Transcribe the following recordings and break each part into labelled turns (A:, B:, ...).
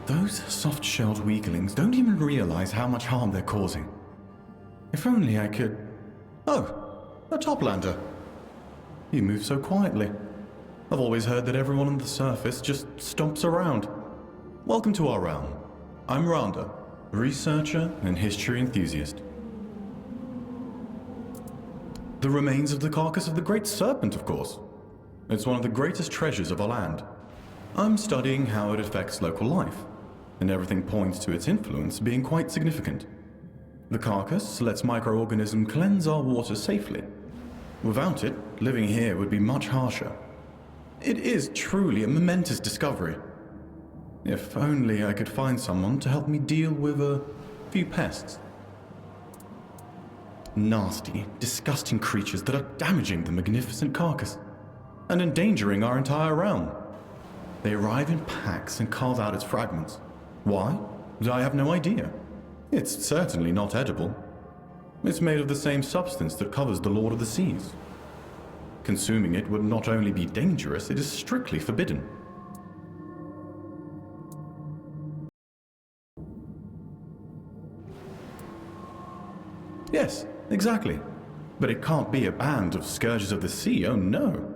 A: Those soft-shelled weaklings don't even realize how much harm they're causing. If only I could... Oh, a toplander. You move so quietly. I've always heard that everyone on the surface just stomps around. Welcome to our realm. I'm Rhonda, researcher and history enthusiast. The remains of the carcass of the great serpent, of course. It's one of the greatest treasures of our land. I'm studying how it affects local life, and everything points to its influence being quite significant. The carcass lets microorganisms cleanse our water safely. Without it, living here would be much harsher. It is truly a momentous discovery. If only I could find someone to help me deal with a few pests. Nasty, disgusting creatures that are damaging the magnificent carcass and endangering our entire realm. They arrive in packs and carve out its fragments. Why? I have no idea. It's certainly not edible. It's made of the same substance that covers the Lord of the Seas. Consuming it would not only be dangerous, it is strictly forbidden. Yes, exactly. But it can't be a band of scourges of the sea, oh no.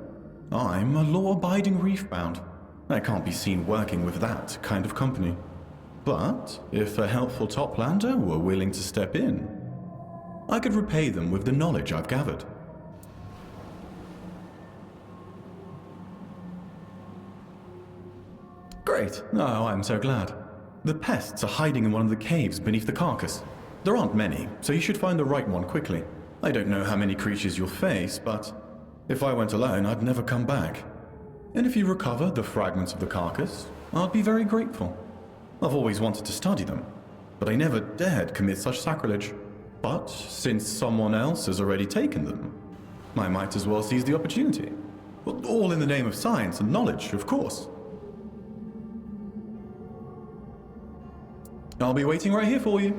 A: I'm a law-abiding reef-bound. I can't be seen working with that kind of company. But if a helpful toplander were willing to step in, I could repay them with the knowledge I've gathered. Great. Oh, I'm so glad. The pests are hiding in one of the caves beneath the carcass. There aren't many, so you should find the right one quickly. I don't know how many creatures you'll face, but if I went alone, I'd never come back. And if you recover the fragments of the carcass, I'd be very grateful. I've always wanted to study them, but I never dared commit such sacrilege. But since someone else has already taken them, I might as well seize the opportunity. Well, all in the name of science and knowledge, of course. I'll be waiting right here for you.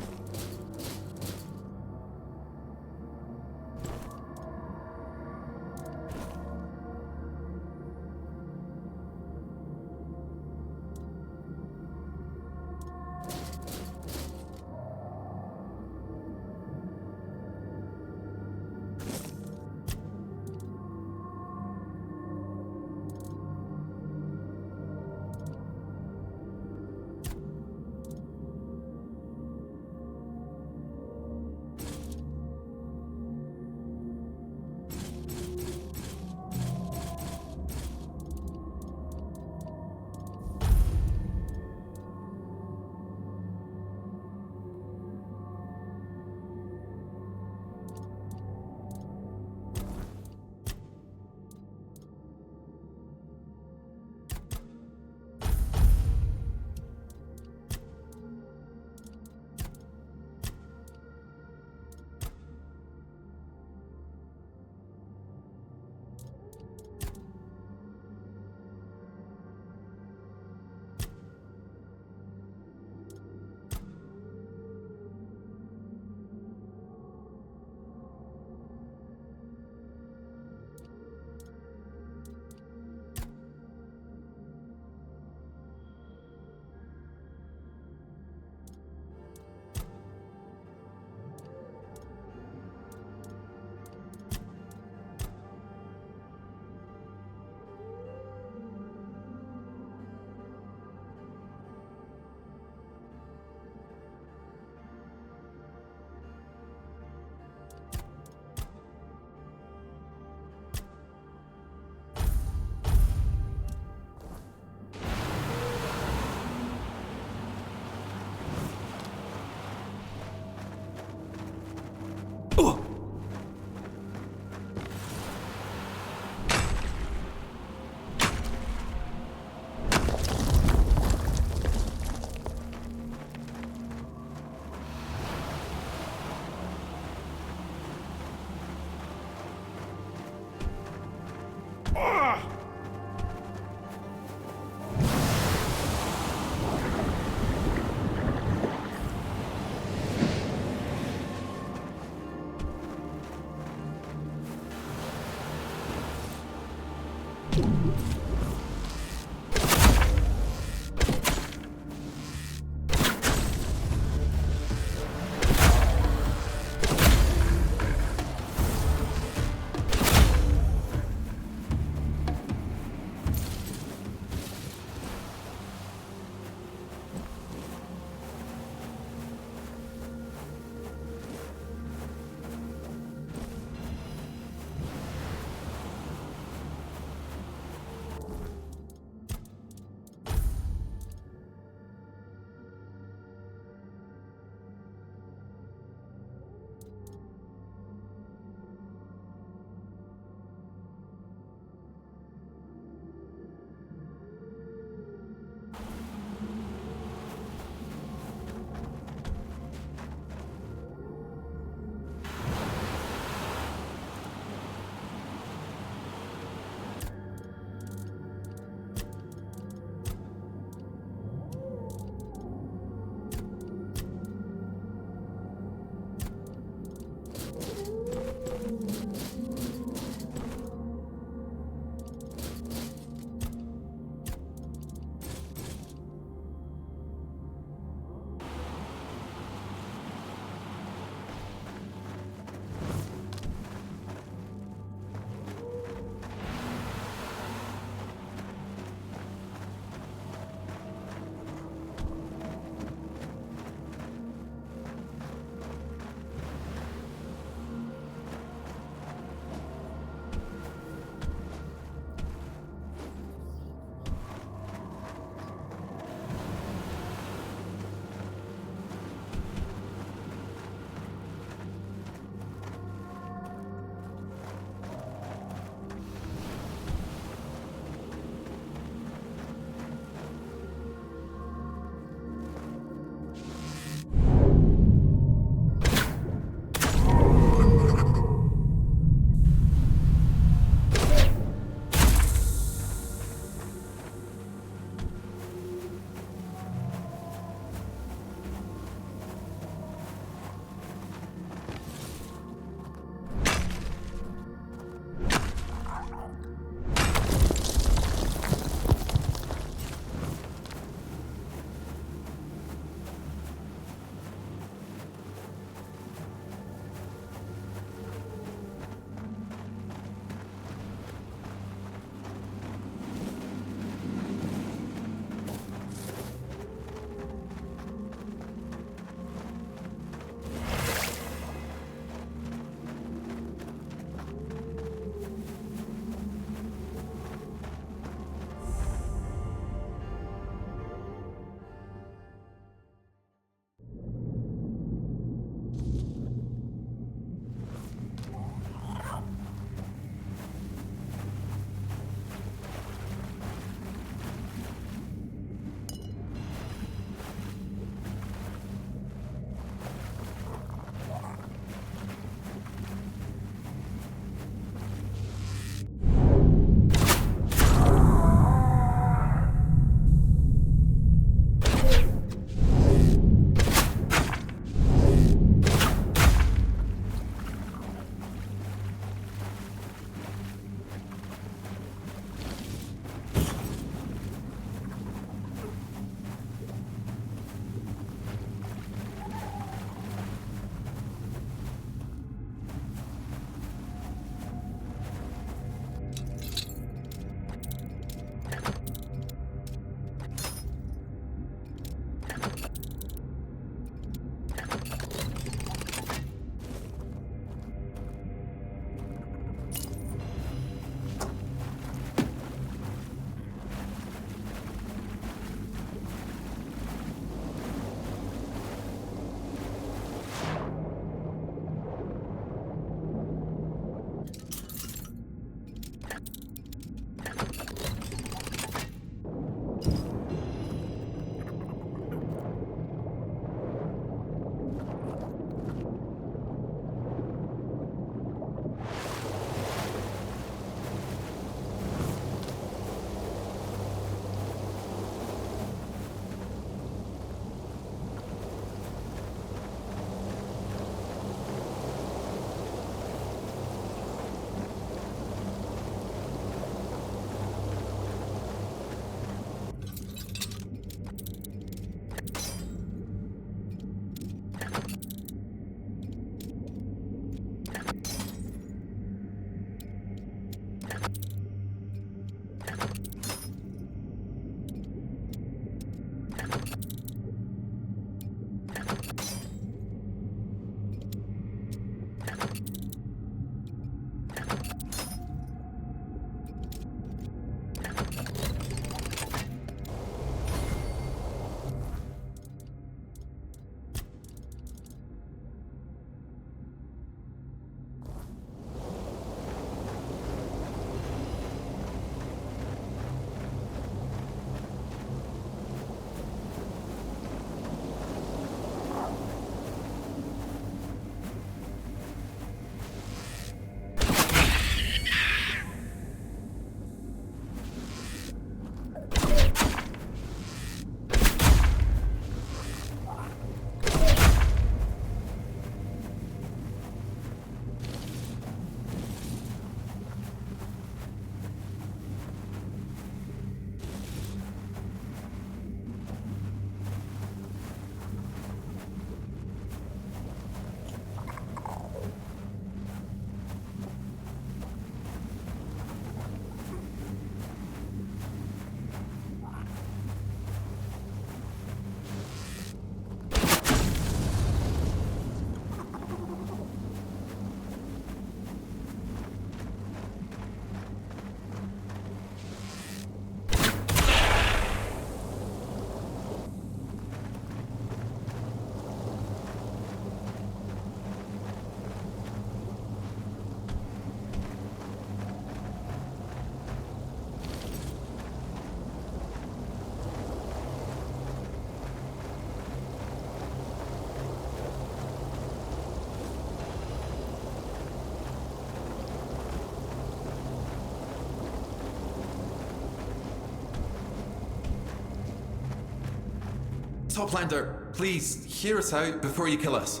B: Toplander, please, hear us out before you kill us.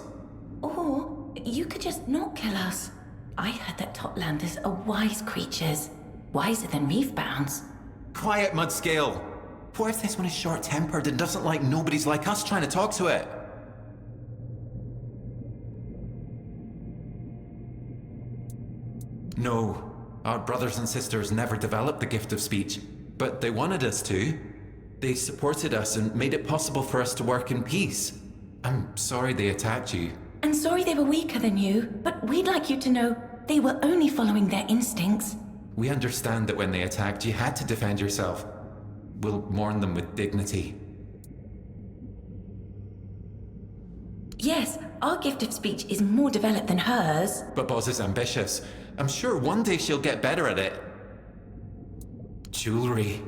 C: Or you could just not kill us. I heard that Toplanders are wise creatures. Wiser than reefbounds.
B: Quiet, Mudscale. What if this one is short-tempered and doesn't like nobody's like us trying to talk to it? No, our brothers and sisters never developed the gift of speech, but they wanted us to. They supported us and made it possible for us to work in peace. I'm sorry they attacked you.
C: And sorry they were weaker than you, but we'd like you to know they were only following their instincts.
B: We understand that when they attacked, you had to defend yourself. We'll mourn them with dignity.
C: Yes, our gift of speech is more developed than hers.
B: But Boz is ambitious. I'm sure one day she'll get better at it. Jewelry.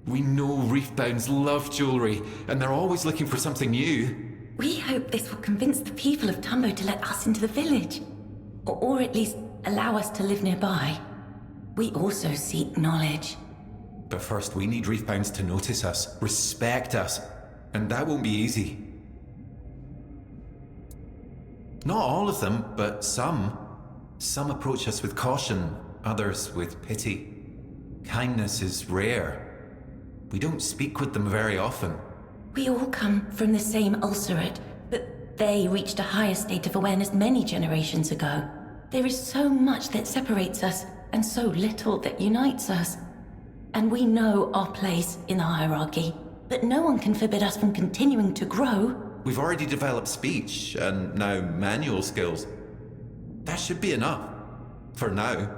B: We know reefbounds love jewelry, and they're always looking for something new.
C: We hope this will convince the people of Tumbo to let us into the village. Or at least allow us to live nearby. We also seek knowledge.
B: But first, we need reefbounds to notice us, respect us, and that won't be easy. Not all of them, but some. Some approach us with caution, others with pity. Kindness is rare. We don't speak with them very often.
C: We all come from the same ulcerate, but they reached a higher state of awareness many generations ago. There is so much that separates us, and so little that unites us. And we know our place in the hierarchy, but no one can forbid us from continuing to grow.
B: We've already developed speech, and now manual skills. That should be enough. For now.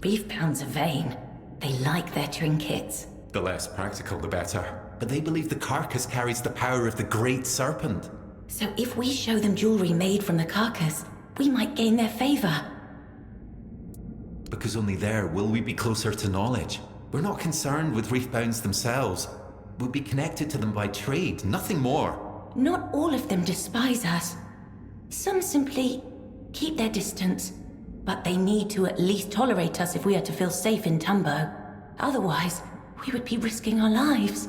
C: Reefbounds are vain. They like their trinkets.
B: The less practical, the better. But they believe the carcass carries the power of the great serpent.
C: So if we show them jewelry made from the carcass, we might gain their favor.
B: Because only there will we be closer to knowledge. We're not concerned with reefbounds themselves. We'll be connected to them by trade, nothing more.
C: Not all of them despise us. Some simply keep their distance, but they need to at least tolerate us if we are to feel safe in Tumbo. Otherwise, we would be risking our lives.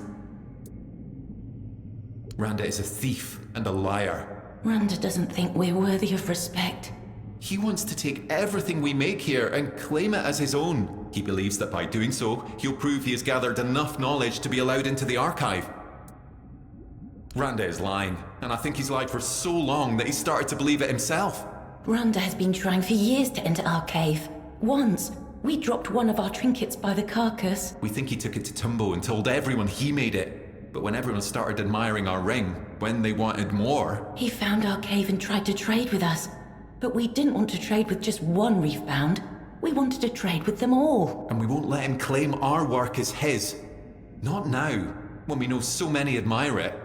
B: Randa is a thief and a liar.
C: Randa doesn't think we're worthy of respect.
B: He wants to take everything we make here and claim it as his own. He believes that by doing so, he'll prove he has gathered enough knowledge to be allowed into the archive. Randa is lying, and I think he's lied for so long that he started to believe it himself.
C: Randa has been trying for years to enter our cave. Once, we dropped one of our trinkets by the carcass.
B: We think he took it to Tumbo and told everyone he made it. But when everyone started admiring our ring, when they wanted more...
C: He found our cave and tried to trade with us. But we didn't want to trade with just one reefbound. We wanted to trade with them all.
B: And we won't let him claim our work as his. Not now, when we know so many admire it.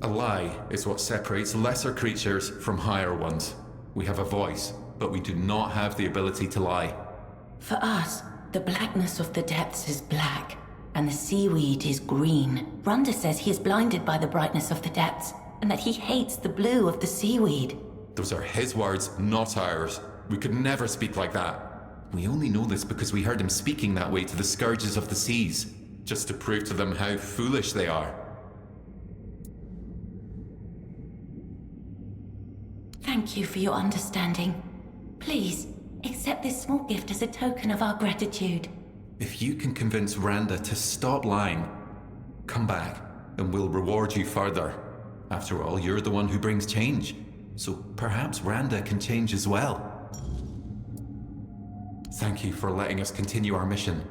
B: A lie is what separates lesser creatures from higher ones. We have a voice, but we do not have the ability to lie.
C: For us, the blackness of the depths is black, and the seaweed is green. Randa says he is blinded by the brightness of the depths, and that he hates the blue of the seaweed.
B: Those are his words, not ours. We could never speak like that. We only know this because we heard him speaking that way to the scourges of the seas, just to prove to them how foolish they are.
C: Thank you for your understanding. Please, accept this small gift as a token of our gratitude.
B: If you can convince Randa to stop lying, come back, and we'll reward you further. After all, you're the one who brings change. So perhaps Randa can change as well. Thank you for letting us continue our mission.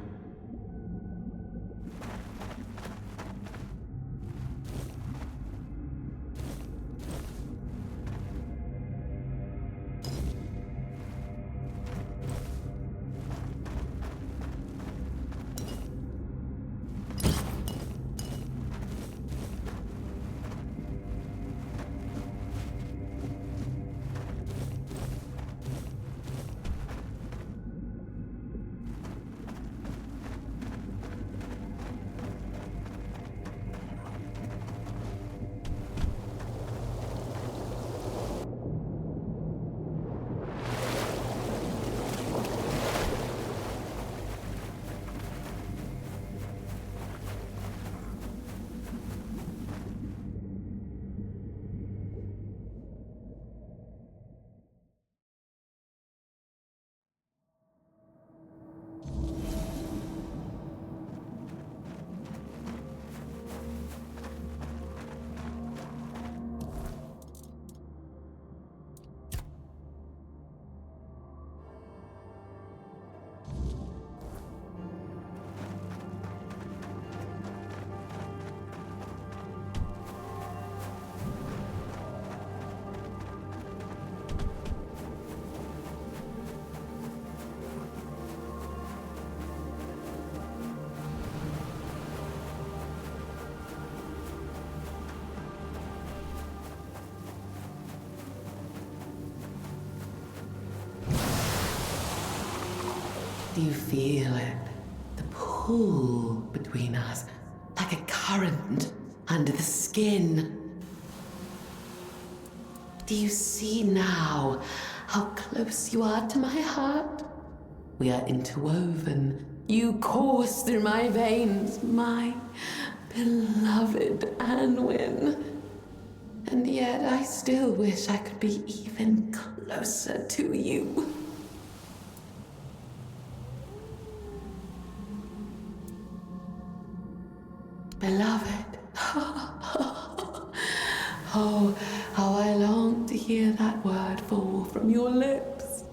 D: do you feel it? The pull between us, like a current under the skin. Do you see now how close you are to my heart? We are interwoven. You course through my veins, my beloved Anwin. And yet I still wish I could be even closer to you. Beloved. Oh, how I long to hear that word fall from your lips.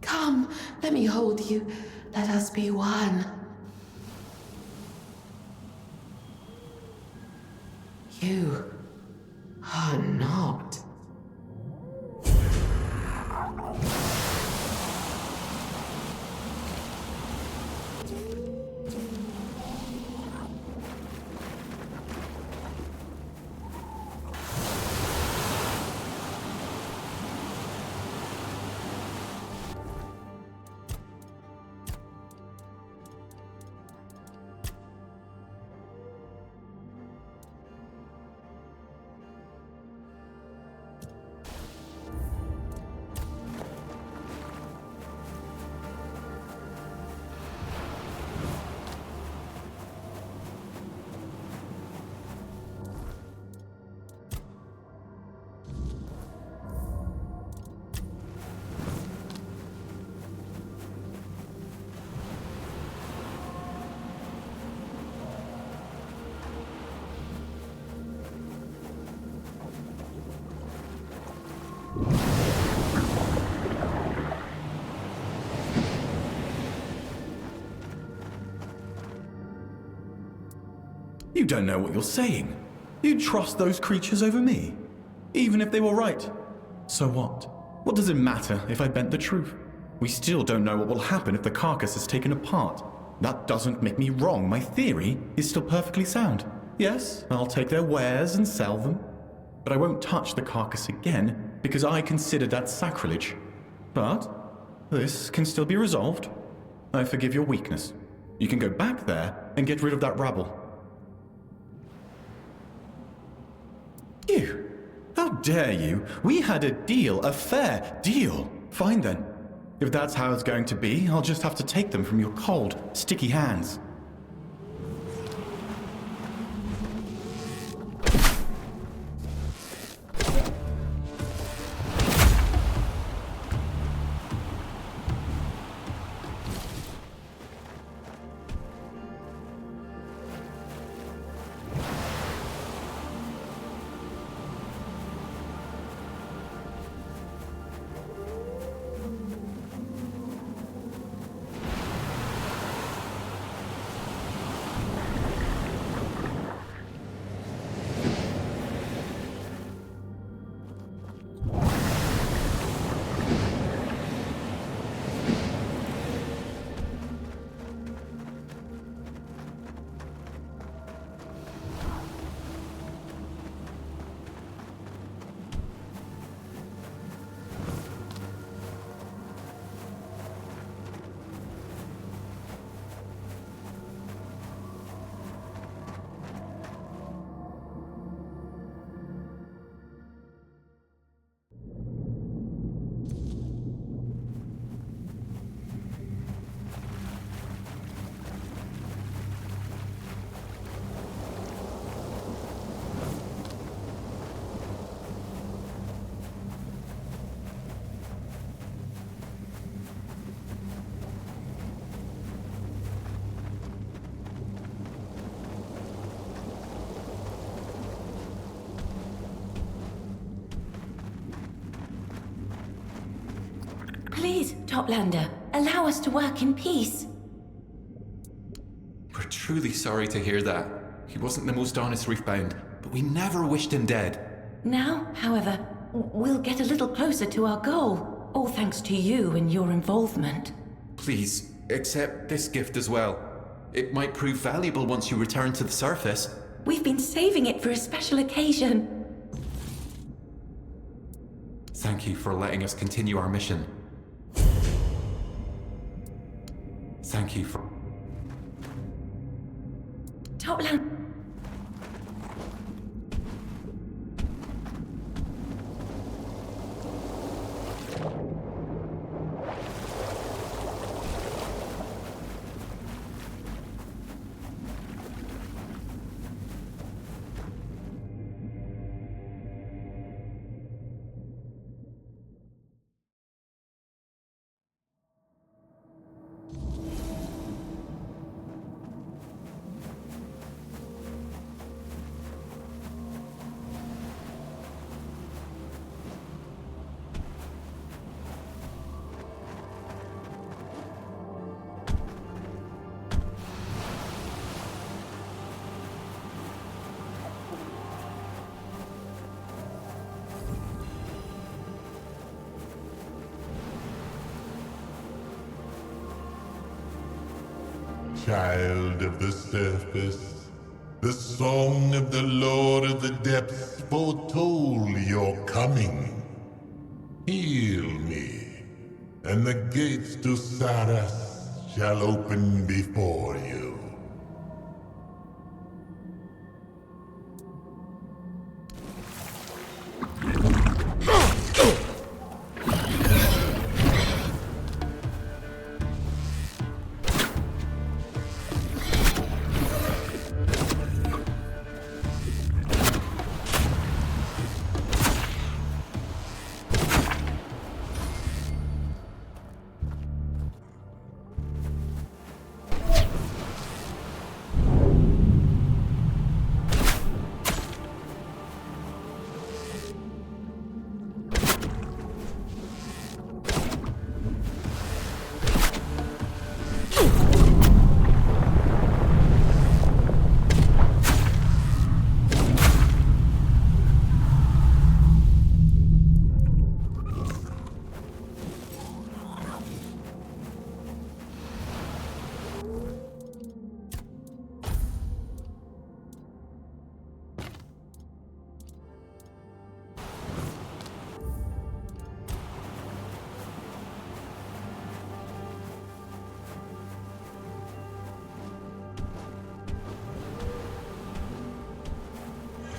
D: Come, let me hold you. Let us be one. You are not.
A: You don't know what you're saying. You'd trust those creatures over me, even if they were right. So what? What does it matter if I bent the truth? We still don't know what will happen if the carcass is taken apart. That doesn't make me wrong. My theory is still perfectly sound. Yes, I'll take their wares and sell them, but I won't touch the carcass again because I consider that sacrilege. But this can still be resolved. I forgive your weakness. You can go back there and get rid of that rabble. You! How dare you? We had a deal, a fair deal. Fine then. If that's how it's going to be, I'll just have to take them from your cold, sticky hands.
C: Please, Toplander, allow us to work in peace.
B: We're truly sorry to hear that. He wasn't the most honest Reefbound, but we never wished him dead.
C: Now, however, we'll get a little closer to our goal, all thanks to you and your involvement.
B: Please, accept this gift as well. It might prove valuable once you return to the surface.
C: We've been saving it for a special occasion.
B: Thank you for letting us continue our mission. Thank you for...
C: Topland.
E: Child of the surface, the song of the Lord of the Depths foretold your coming. Heal me, and the gates to Saras shall open before you.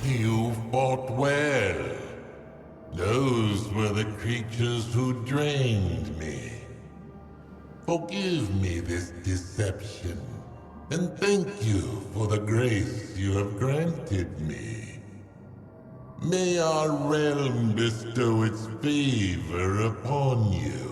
E: You fought well. Those were the creatures who drained me. Forgive me this deception, and thank you for the grace you have granted me. May our realm bestow its favor upon you.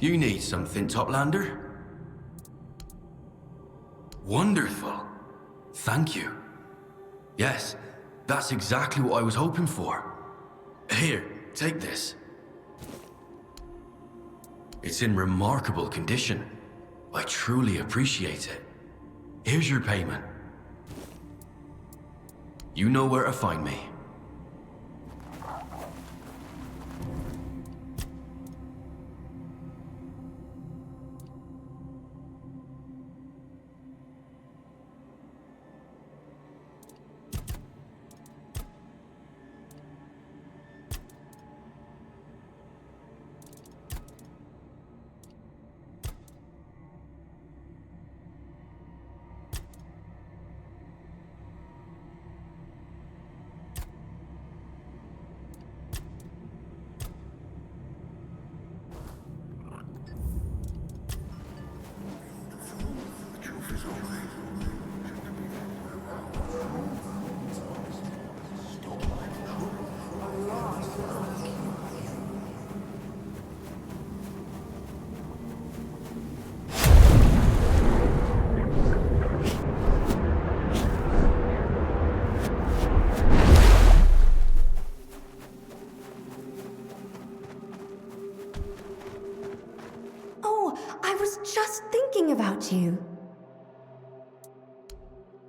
F: You need something, Toplander? Wonderful. Thank you. Yes, that's exactly what I was hoping for. Here, take this. It's in remarkable condition. I truly appreciate it. Here's your payment. You know where to find me.
G: was just thinking about you.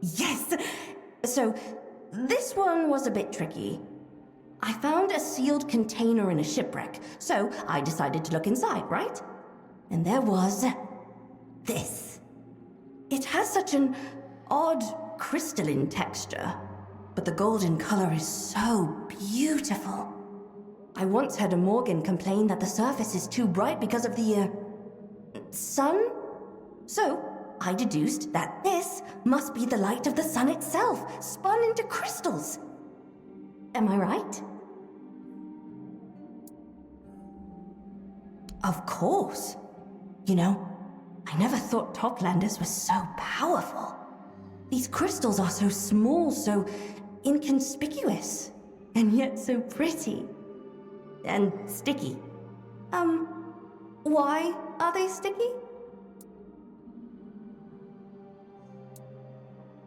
G: Yes! So, this one was a bit tricky. I found a sealed container in a shipwreck, so I decided to look inside, right? And there was... this. It has such an odd crystalline texture, but the golden color is so beautiful. I once heard a Morgan complain that the surface is too bright because of the, sun? So, I deduced that this must be the light of the sun itself, spun into crystals. Am I right? Of course. You know, I never thought Toplanders were so powerful. These crystals are so small, so inconspicuous, and yet so pretty. And sticky. Why are they sticky?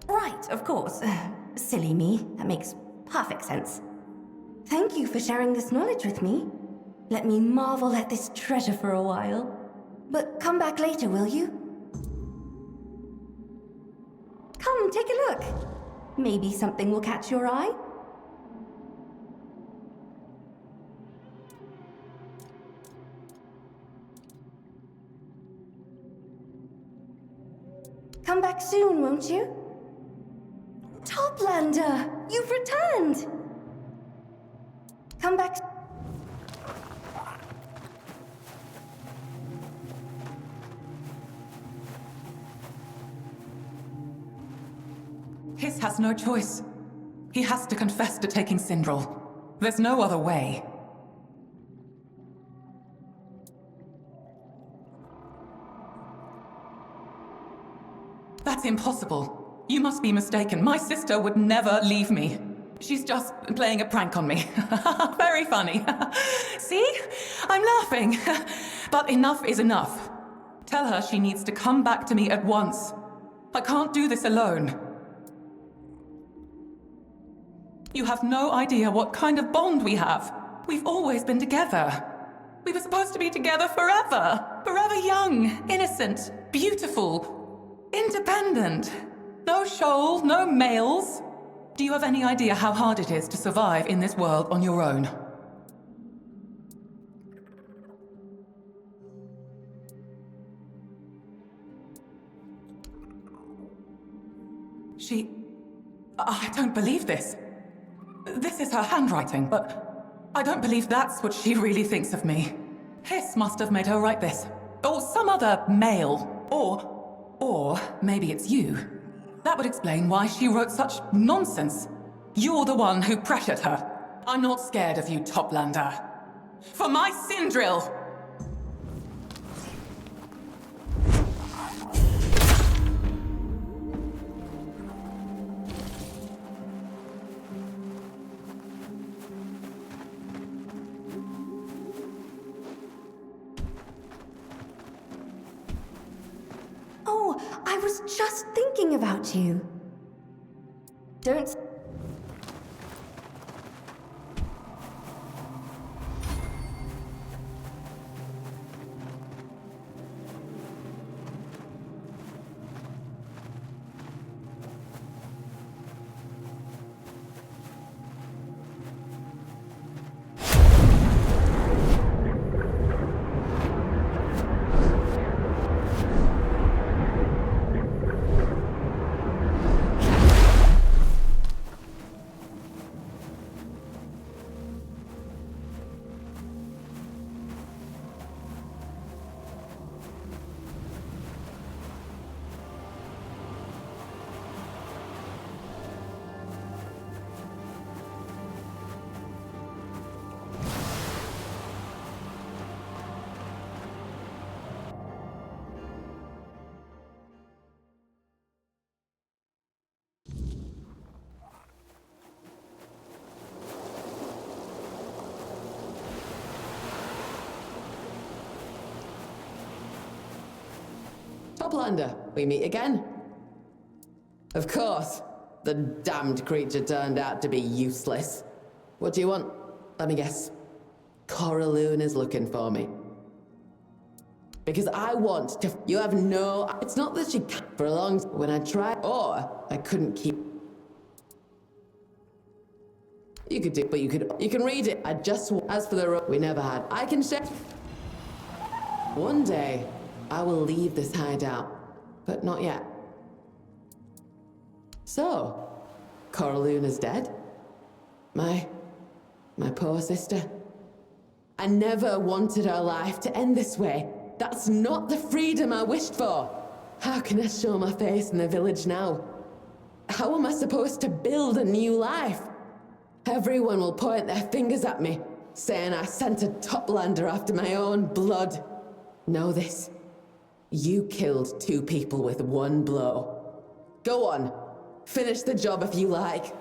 G: Right, of course. Silly me. That makes perfect sense. Thank you for sharing this knowledge with me. Let me marvel at this treasure for a while. But come back later, will you? Come, take a look. Maybe something will catch your eye. Come back soon, won't you? Toplander, you've returned! Come back...
H: Hiss has no choice. He has to confess to taking Syndril. There's no other way. That's impossible. You must be mistaken. My sister would never leave me. She's just playing a prank on me. Very funny. See? I'm laughing. But enough is enough. Tell her she needs to come back to me at once. I can't do this alone. You have no idea what kind of bond we have. We've always been together. We were supposed to be together forever. Forever young, innocent, beautiful, independent. No shoal, no males. Do you have any idea how hard it is to survive in this world on your own? I don't believe this. This is her handwriting, but I don't believe that's what she really thinks of me. Hiss must have made her write this. Or some other male. Or maybe it's you. That would explain why she wrote such nonsense. You're the one who pressured her. I'm not scared of you, Toplander. For my Syndril!
G: Oh, I was just thinking about you. Don't...
D: Toplander, we meet again. Of course. The damned creature turned out to be useless. What do you want? Let me guess. Coraloon is looking for me. Because I want to. You have no. It's not that she can't for a long. When I tried, or I couldn't keep. You could do, but you can read it. I just. As for the we never had. I can share. One day, I will leave this hideout, but not yet. So, Coraluna's dead. My poor sister. I never wanted her life to end this way. That's not the freedom I wished for. How can I show my face in the village now? How am I supposed to build a new life? Everyone will point their fingers at me, saying I sent a toplander after my own blood. Know this. You killed 2 people with 1 blow. Go on. Finish the job if you like.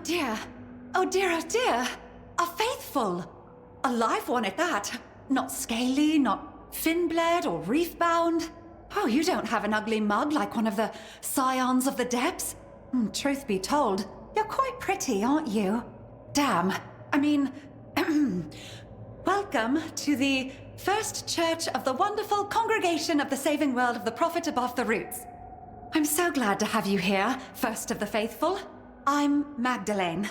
I: dear. Oh dear, oh dear. A faithful. A live one at that. Not scaly, not fin-bled or reef-bound. Oh, you don't have an ugly mug like one of the scions of the depths. Truth be told, you're quite pretty, aren't you? Damn. I mean, welcome to the First Church of the wonderful Congregation of the Saving World of the Prophet Above the Roots. I'm so glad to have you here, First of the Faithful. I'm Magdalene.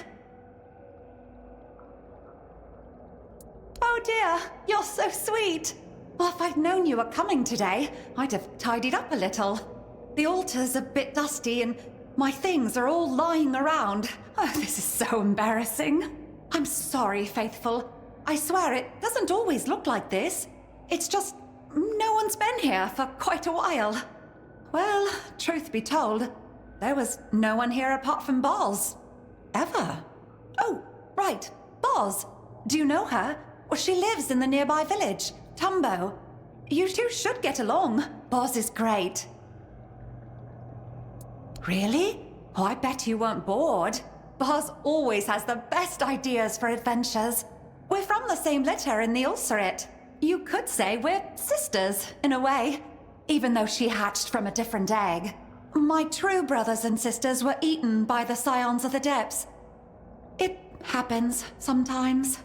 I: Oh dear, you're so sweet. Well, if I'd known you were coming today, I'd have tidied up a little. The altar's a bit dusty and my things are all lying around. Oh, this is so embarrassing. I'm sorry, Faithful. I swear it doesn't always look like this. It's just no one's been here for quite a while. Well, truth be told, there was no one here apart from Boz. Ever. Oh, right, Boz. Do you know her? Well, she lives in the nearby village, Tumbo. You two should get along. Boz is great. Really? Oh, I bet you weren't bored. Boz always has the best ideas for adventures. We're from the same litter in the Ulcerate. You could say we're sisters, in a way, even though she hatched from a different egg. My true brothers and sisters were eaten by the scions of the depths. It happens sometimes.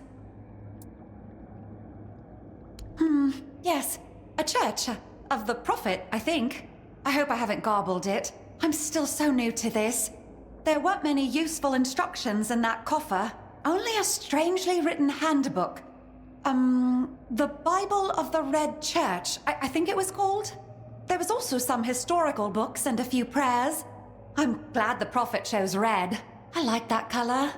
I: Yes, a church of the Prophet, I think. I hope I haven't garbled it. I'm still so new to this. There weren't many useful instructions in that coffer. Only a strangely written handbook. The Bible of the Red Church, I think it was called. There was also some historical books and a few prayers. I'm glad the Prophet chose red. I like that color.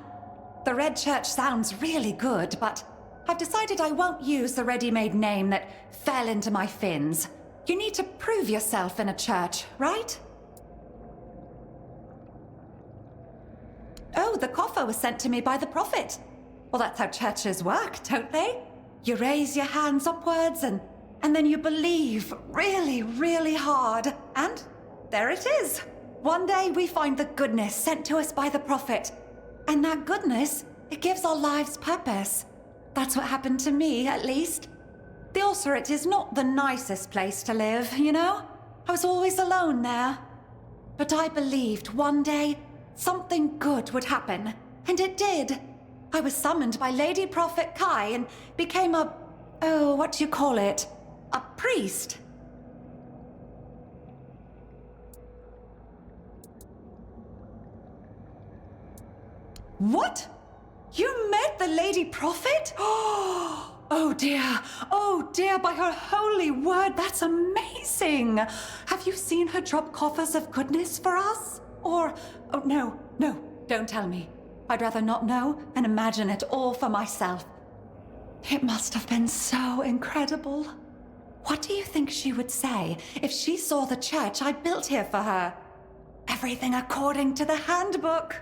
I: The Red Church sounds really good, but I've decided I won't use the ready-made name that fell into my fins. You need to prove yourself in a church, right? Oh, the coffer was sent to me by the Prophet. Well, that's how churches work, don't they? You raise your hands upwards and then you believe really, really hard. And there it is. One day we find the goodness sent to us by the Prophet. And that goodness, it gives our lives purpose. That's what happened to me, at least. The Ulcerate is not the nicest place to live, you know? I was always alone there. But I believed one day something good would happen. And it did. I was summoned by Lady Prophet Kai and became a priest. What? You met the Lady Prophet? Oh dear, by her holy word, that's amazing! Have you seen her drop coffers of goodness for us? Or, oh no, don't tell me. I'd rather not know and imagine it all for myself. It must have been so incredible. What do you think she would say if she saw the church I built here for her? Everything according to the handbook.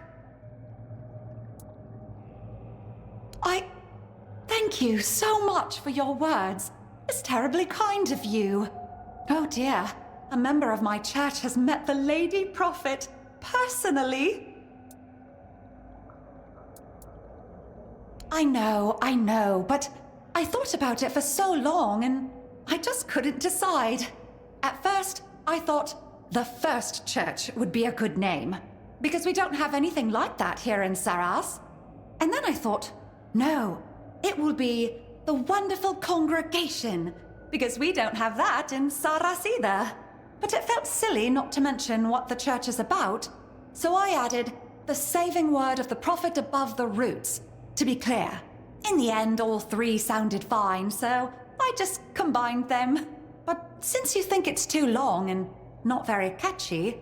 I: Thank you so much for your words. It's terribly kind of you. Oh dear, a member of my church has met the Lady Prophet personally. I know, but I thought about it for so long and I just couldn't decide. At first, I thought the First Church would be a good name, because we don't have anything like that here in Saras. And then I thought, no, it will be the Wonderful Congregation, because we don't have that in Saras either. But it felt silly not to mention what the church is about, so I added the saving word of the Prophet Above the Roots, to be clear. In the end, all three sounded fine, so I just combined them. But since you think it's too long and not very catchy,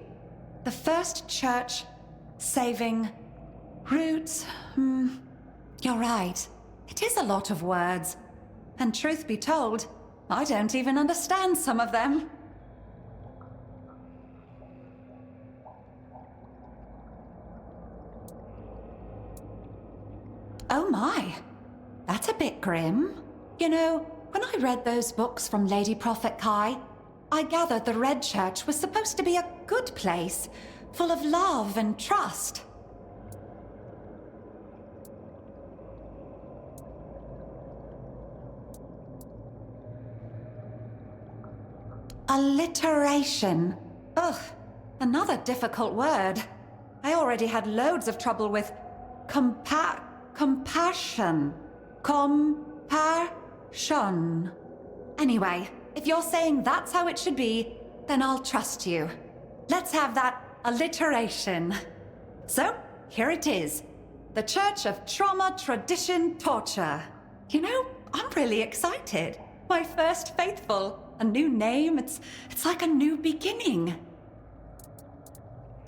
I: the First Church, Saving, Roots, you're right. It is a lot of words. And truth be told, I don't even understand some of them. Oh my, that's a bit grim. You know, when I read those books from Lady Prophet Kai, I gathered the Red Church was supposed to be a good place, full of love and trust. Alliteration. Ugh, another difficult word. I already had loads of trouble with compassion. Compassion. Anyway, if you're saying that's how it should be, then I'll trust you. Let's have that alliteration. So, here it is. The Church of Trauma, Tradition, Torture. You know, I'm really excited. My first faithful. A new name, it's like a new beginning.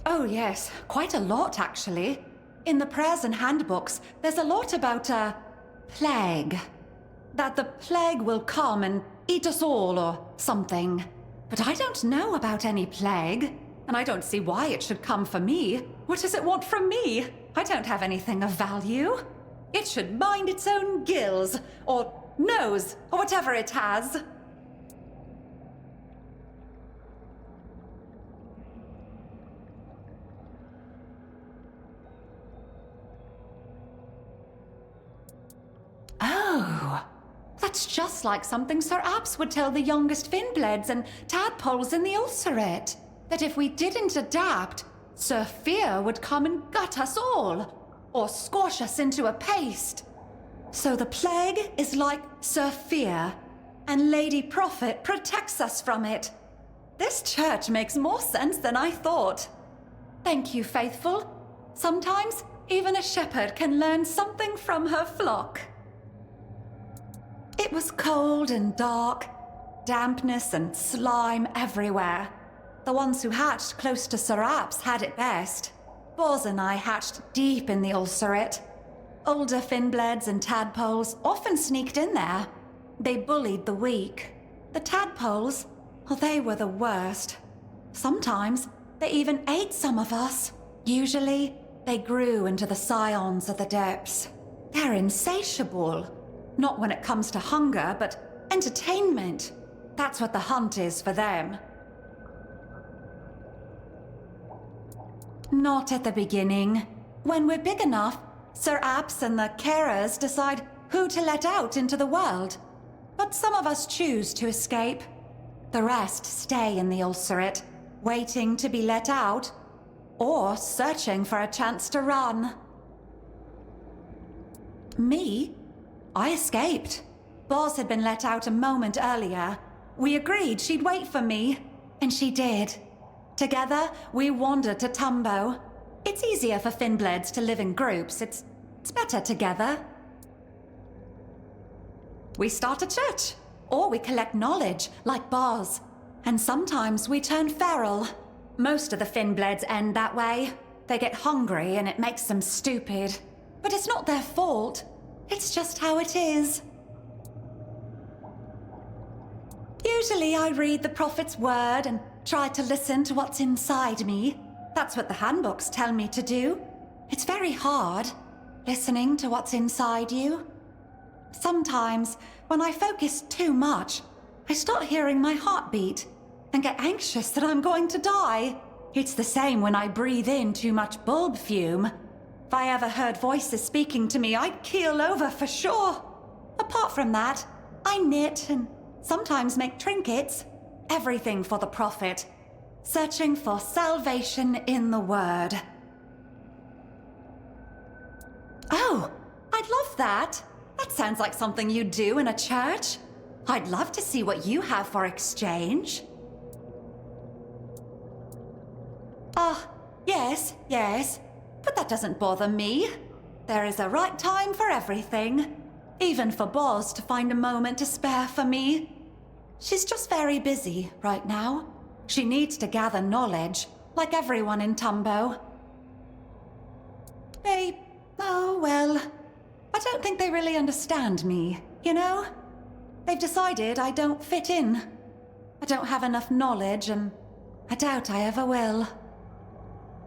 I: Oh yes, quite a lot actually. In the prayers and handbooks, there's a lot about a plague. That the plague will come and eat us all or something. But I don't know about any plague, and I don't see why it should come for me. What does it want from me? I don't have anything of value. It should mind its own gills, or nose, or whatever it has. Oh, that's just like something Sir Apps would tell the youngest Finbleds and tadpoles in the ulcerate. That if we didn't adapt, Sir Fear would come and gut us all, or squash us into a paste. So the plague is like Sir Fear, and Lady Prophet protects us from it. This church makes more sense than I thought. Thank you, faithful. Sometimes even a shepherd can learn something from her flock. It was cold and dark, dampness and slime everywhere. The ones who hatched close to Sir Apps had it best. Boz and I hatched deep in the ulcerate. Older Finbleds and tadpoles often sneaked in there. They bullied the weak. The tadpoles, well, they were the worst. Sometimes they even ate some of us. Usually, they grew into the scions of the depths. They're insatiable. Not when it comes to hunger, but entertainment. That's what the hunt is for them. Not at the beginning. When we're big enough, Sir Apps and the carers decide who to let out into the world. But some of us choose to escape. The rest stay in the ulcerate, waiting to be let out, or searching for a chance to run. Me? I escaped. Boz had been let out a moment earlier. We agreed she'd wait for me, and she did. Together, we wandered to Tumbo. It's easier for Finbleds to live in groups. It's better together. We start a church, or we collect knowledge, like Boz. And sometimes we turn feral. Most of the Finbleds end that way. They get hungry and it makes them stupid. But it's not their fault. It's just how it is. Usually I read the Prophet's word and try to listen to what's inside me. That's what the handbooks tell me to do. It's very hard, listening to what's inside you. Sometimes, when I focus too much, I start hearing my heartbeat and get anxious that I'm going to die. It's the same when I breathe in too much bulb fume. If I ever heard voices speaking to me, I'd keel over for sure. Apart from that, I knit and sometimes make trinkets. Everything for the Prophet. Searching for salvation in the Word. Oh, I'd love that. That sounds like something you'd do in a church. I'd love to see what you have for exchange. Yes. But that doesn't bother me. There is a right time for everything. Even for Boz to find a moment to spare for me. She's just very busy right now. She needs to gather knowledge, like everyone in Tumbo. I don't think they really understand me, you know? They've decided I don't fit in. I don't have enough knowledge, and I doubt I ever will.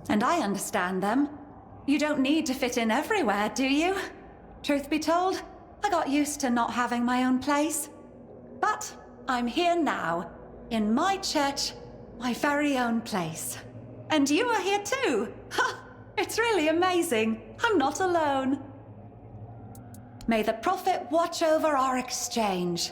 I: And I understand them. You don't need to fit in everywhere, do you? Truth be told, I got used to not having my own place. But I'm here now, in my church, my very own place. And you are here too! Ha! It's really amazing. I'm not alone. May the Prophet watch over our exchange.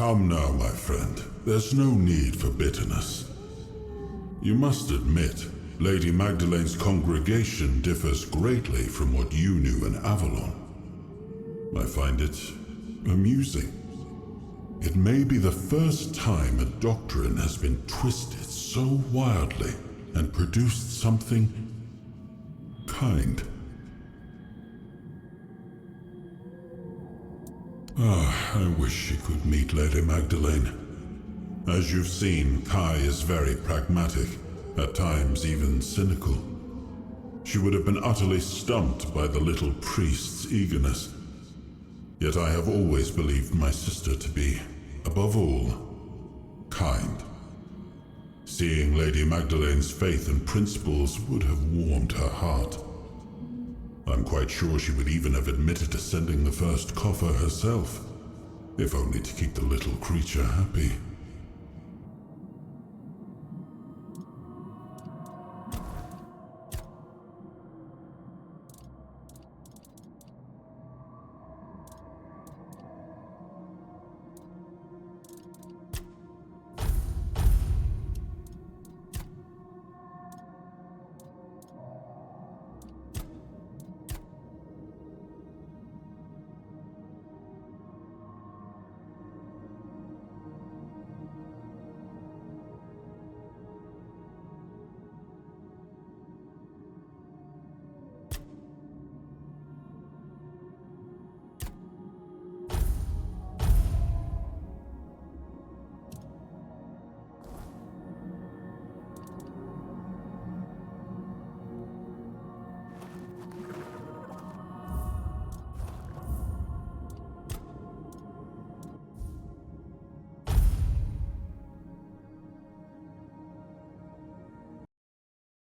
E: Come now, my friend. There's no need for bitterness. You must admit, Lady Magdalene's congregation differs greatly from what you knew in Avalon. I find it amusing. It may be the first time a doctrine has been twisted so wildly and produced something kind. I wish she could meet Lady Magdalene. As you've seen, Kai is very pragmatic, at times even cynical. She would have been utterly stumped by the little priest's eagerness. Yet I have always believed my sister to be, above all, kind. Seeing Lady Magdalene's faith and principles would have warmed her heart. I'm quite sure she would even have admitted to sending the first coffer herself, if only to keep the little creature happy.